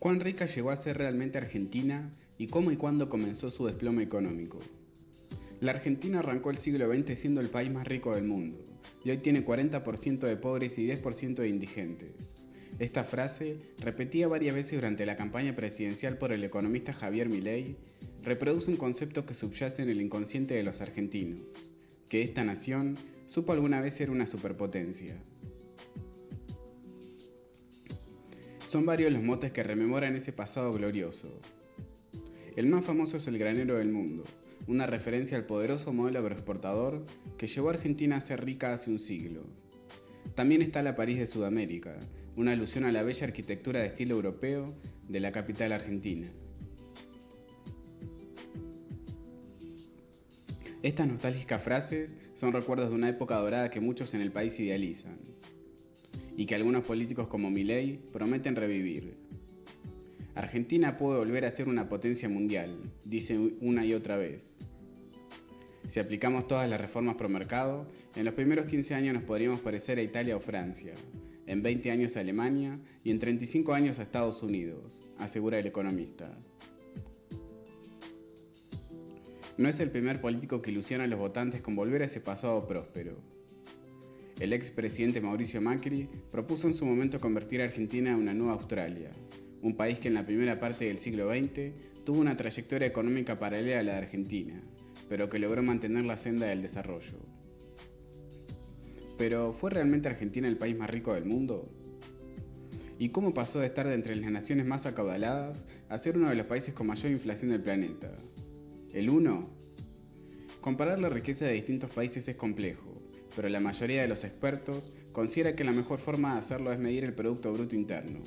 ¿Cuán rica llegó a ser realmente Argentina y cómo y cuándo comenzó su desplome económico? La Argentina arrancó el siglo XX siendo el país más rico del mundo y hoy tiene 40% de pobres y 10% de indigentes. Esta frase, repetida varias veces durante la campaña presidencial por el economista Javier Milei, reproduce un concepto que subyace en el inconsciente de los argentinos, que esta nación supo alguna vez ser una superpotencia. Son varios los motes que rememoran ese pasado glorioso. El más famoso es el granero del mundo, una referencia al poderoso modelo agroexportador que llevó a Argentina a ser rica hace un siglo. También está la París de Sudamérica, una alusión a la bella arquitectura de estilo europeo de la capital argentina. Estas nostálgicas frases son recuerdos de una época dorada que muchos en el país idealizan y que algunos políticos como Milei prometen revivir. Argentina puede volver a ser una potencia mundial, dice una y otra vez. Si aplicamos todas las reformas pro mercado, en los primeros 15 años nos podríamos parecer a Italia o Francia, en 20 años a Alemania y en 35 años a Estados Unidos, asegura el economista. No es el primer político que ilusiona a los votantes con volver a ese pasado próspero. El expresidente Mauricio Macri propuso en su momento convertir a Argentina en una nueva Australia, un país que en la primera parte del siglo XX tuvo una trayectoria económica paralela a la de Argentina, pero que logró mantener la senda del desarrollo. Pero, ¿fue realmente Argentina el país más rico del mundo? ¿Y cómo pasó de estar de entre las naciones más acaudaladas a ser uno de los países con mayor inflación del planeta? ¿El 1? Comparar la riqueza de distintos países es complejo, pero la mayoría de los expertos considera que la mejor forma de hacerlo es medir el Producto Bruto Interno.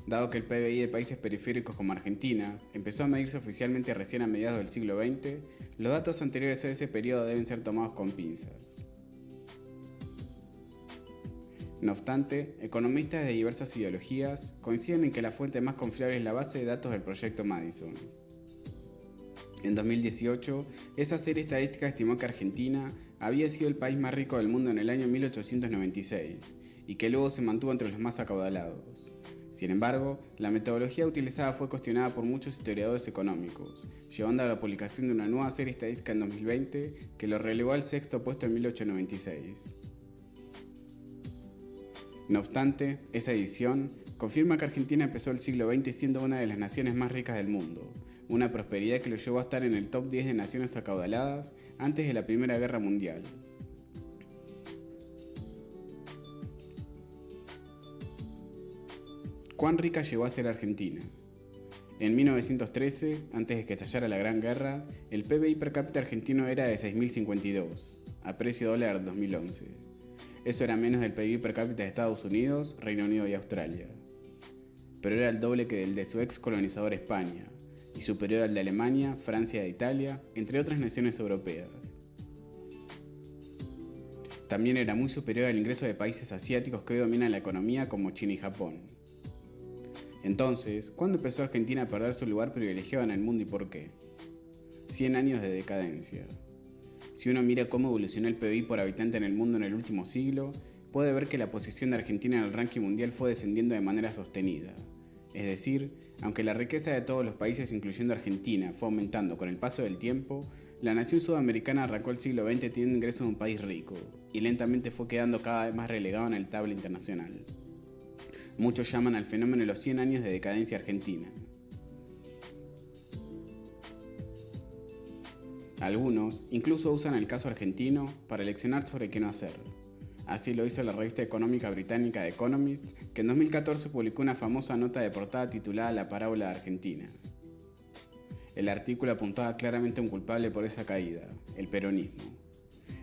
Dado que el PBI de países periféricos como Argentina empezó a medirse oficialmente recién a mediados del siglo XX, los datos anteriores a ese periodo deben ser tomados con pinzas. No obstante, economistas de diversas ideologías coinciden en que la fuente más confiable es la base de datos del Proyecto Madison. En 2018, esa serie estadística estimó que Argentina había sido el país más rico del mundo en el año 1896 y que luego se mantuvo entre los más acaudalados. Sin embargo, la metodología utilizada fue cuestionada por muchos historiadores económicos, llevando a la publicación de una nueva serie estadística en 2020 que lo relegó al sexto puesto en 1896. No obstante, esa edición confirma que Argentina empezó el siglo XX siendo una de las naciones más ricas del mundo, una prosperidad que lo llevó a estar en el top 10 de naciones acaudaladas antes de la Primera Guerra Mundial. ¿Cuán rica llegó a ser Argentina? En 1913, antes de que estallara la Gran Guerra, el PBI per cápita argentino era de 6.052, a precio dólar 2011. Eso era menos del PIB per cápita de Estados Unidos, Reino Unido y Australia. Pero era el doble que el de su ex colonizador España, y superior al de Alemania, Francia e Italia, entre otras naciones europeas. También era muy superior al ingreso de países asiáticos que hoy dominan la economía como China y Japón. Entonces, ¿cuándo empezó Argentina a perder su lugar privilegiado en el mundo y por qué? 100 años de decadencia. Si uno mira cómo evolucionó el PBI por habitante en el mundo en el último siglo, puede ver que la posición de Argentina en el ranking mundial fue descendiendo de manera sostenida. Es decir, aunque la riqueza de todos los países, incluyendo Argentina, fue aumentando con el paso del tiempo, la nación sudamericana arrancó el siglo XX teniendo ingresos de un país rico, y lentamente fue quedando cada vez más relegado en el tabla internacional. Muchos llaman al fenómeno de los 100 años de decadencia argentina. Algunos incluso usan el caso argentino para leccionar sobre qué no hacer. Así lo hizo la revista económica británica The Economist, que en 2014 publicó una famosa nota de portada titulada La parábola de Argentina. El artículo apuntaba claramente a un culpable por esa caída, el peronismo.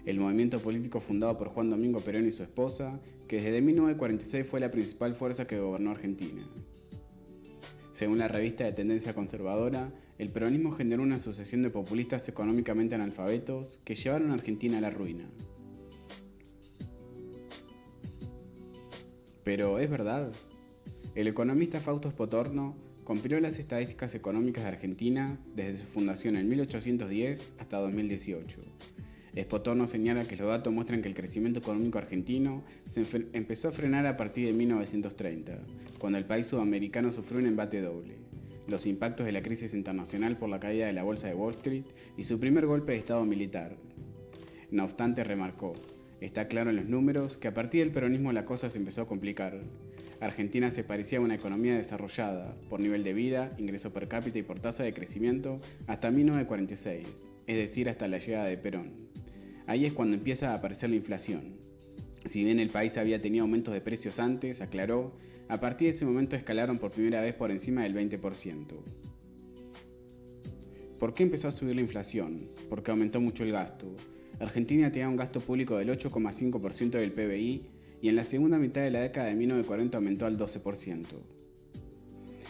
El movimiento político fundado por Juan Domingo Perón y su esposa, que desde 1946 fue la principal fuerza que gobernó Argentina. Según la revista de tendencia conservadora, el peronismo generó una sucesión de populistas económicamente analfabetos que llevaron a Argentina a la ruina. Pero, ¿es verdad? El economista Fausto Spotorno compiló las estadísticas económicas de Argentina desde su fundación en 1810 hasta 2018. Espotorno señala que los datos muestran que el crecimiento económico argentino empezó a frenar a partir de 1930, cuando el país sudamericano sufrió un embate doble: los impactos de la crisis internacional por la caída de la bolsa de Wall Street y su primer golpe de estado militar. No obstante, remarcó: está claro en los números que a partir del peronismo la cosa se empezó a complicar. Argentina se parecía a una economía desarrollada, por nivel de vida, ingreso per cápita y por tasa de crecimiento, hasta 1946, es decir, hasta la llegada de Perón. Ahí es cuando empieza a aparecer la inflación. Si bien el país había tenido aumentos de precios antes, aclaró, a partir de ese momento escalaron por primera vez por encima del 20%. ¿Por qué empezó a subir la inflación? Porque aumentó mucho el gasto. Argentina tenía un gasto público del 8,5% del PBI y en la segunda mitad de la década de 1940 aumentó al 12%.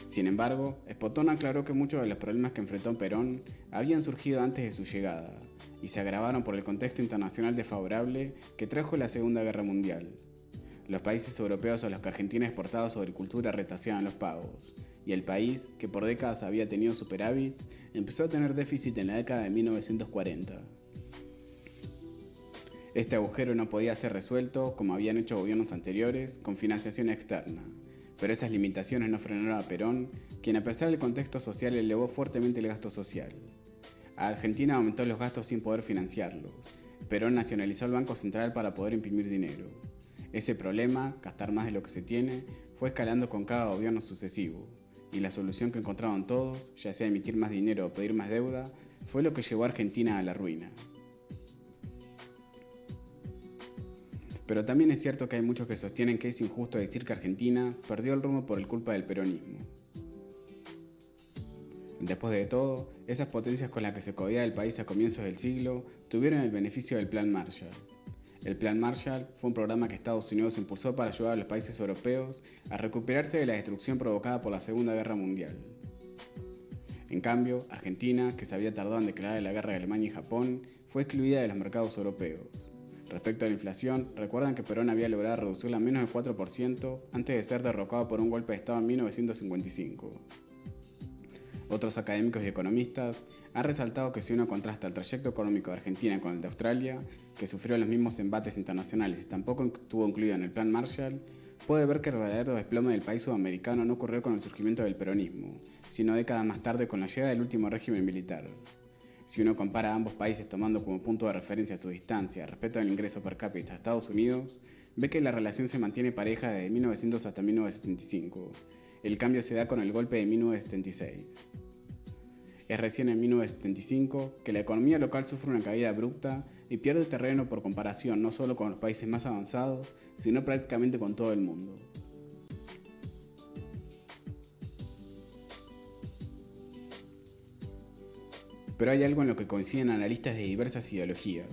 Sin embargo, Espotorno aclaró que muchos de los problemas que enfrentó Perón habían surgido antes de su llegada y se agravaron por el contexto internacional desfavorable que trajo la Segunda Guerra Mundial. Los países europeos a los que Argentina exportaba su agricultura retaseaban los pagos, y el país, que por décadas había tenido superávit, empezó a tener déficit en la década de 1940. Este agujero no podía ser resuelto, como habían hecho gobiernos anteriores, con financiación externa, pero esas limitaciones no frenaron a Perón, quien a pesar del contexto social elevó fuertemente el gasto social. A Argentina aumentó los gastos sin poder financiarlos. Perón nacionalizó el Banco Central para poder imprimir dinero. Ese problema, gastar más de lo que se tiene, fue escalando con cada gobierno sucesivo, y la solución que encontraron todos, ya sea emitir más dinero o pedir más deuda, fue lo que llevó a Argentina a la ruina. Pero también es cierto que hay muchos que sostienen que es injusto decir que Argentina perdió el rumbo por culpa del peronismo. Después de todo, esas potencias con las que se codía el país a comienzos del siglo tuvieron el beneficio del Plan Marshall. El Plan Marshall fue un programa que Estados Unidos impulsó para ayudar a los países europeos a recuperarse de la destrucción provocada por la Segunda Guerra Mundial. En cambio, Argentina, que se había tardado en declarar la guerra de Alemania y Japón, fue excluida de los mercados europeos. Respecto a la inflación, recuerdan que Perón había logrado reducirla a menos del 4% antes de ser derrocado por un golpe de Estado en 1955. Otros académicos y economistas han resaltado que si uno contrasta el trayecto económico de Argentina con el de Australia, que sufrió los mismos embates internacionales y tampoco estuvo incluido en el Plan Marshall, puede ver que el verdadero desplome del país sudamericano no ocurrió con el surgimiento del peronismo, sino décadas más tarde con la llegada del último régimen militar. Si uno compara a ambos países tomando como punto de referencia su distancia respecto al ingreso per cápita a Estados Unidos, ve que la relación se mantiene pareja desde 1900 hasta 1975. El cambio se da con el golpe de 1976. Es recién en 1975 que la economía local sufre una caída abrupta y pierde terreno por comparación no solo con los países más avanzados, sino prácticamente con todo el mundo. Pero hay algo en lo que coinciden analistas de diversas ideologías.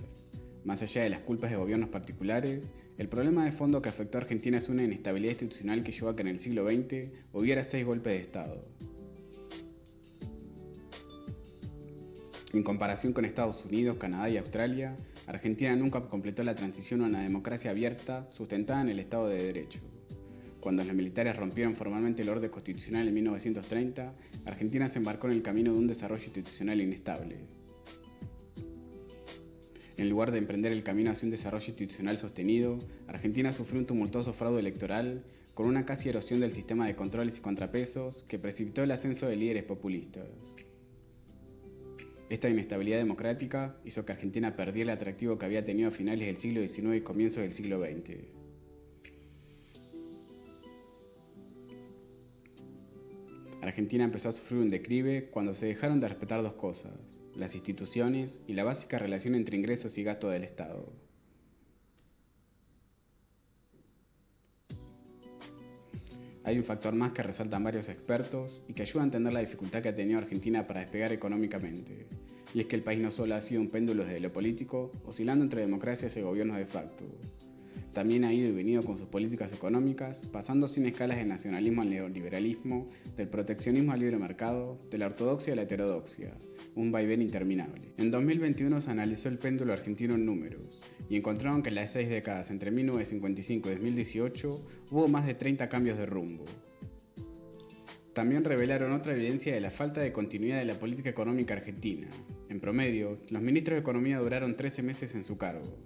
Más allá de las culpas de gobiernos particulares, el problema de fondo que afectó a Argentina es una inestabilidad institucional que llevó a que en el siglo XX hubiera 6 golpes de Estado. En comparación con Estados Unidos, Canadá y Australia, Argentina nunca completó la transición a una democracia abierta sustentada en el Estado de Derecho. Cuando los militares rompieron formalmente el orden constitucional en 1930, Argentina se embarcó en el camino de un desarrollo institucional inestable. En lugar de emprender el camino hacia un desarrollo institucional sostenido, Argentina sufrió un tumultuoso fraude electoral con una casi erosión del sistema de controles y contrapesos que precipitó el ascenso de líderes populistas. Esta inestabilidad democrática hizo que Argentina perdiera el atractivo que había tenido a finales del siglo XIX y comienzos del siglo XX. Argentina empezó a sufrir un declive cuando se dejaron de respetar dos cosas: las instituciones y la básica relación entre ingresos y gasto del Estado. Hay un factor más que resaltan varios expertos y que ayuda a entender la dificultad que ha tenido Argentina para despegar económicamente, y es que el país no solo ha sido un péndulo desde lo político, oscilando entre democracias y gobiernos de facto. También ha ido y venido con sus políticas económicas, pasando sin escalas del nacionalismo al neoliberalismo, del proteccionismo al libre mercado, de la ortodoxia a la heterodoxia, un vaivén interminable. En 2021 se analizó el péndulo argentino en números, y encontraron que en las 6 décadas entre 1955 y 2018 hubo más de 30 cambios de rumbo. también revelaron otra evidencia de la falta de continuidad de la política económica argentina. En promedio, los ministros de Economía duraron 13 meses en su cargo.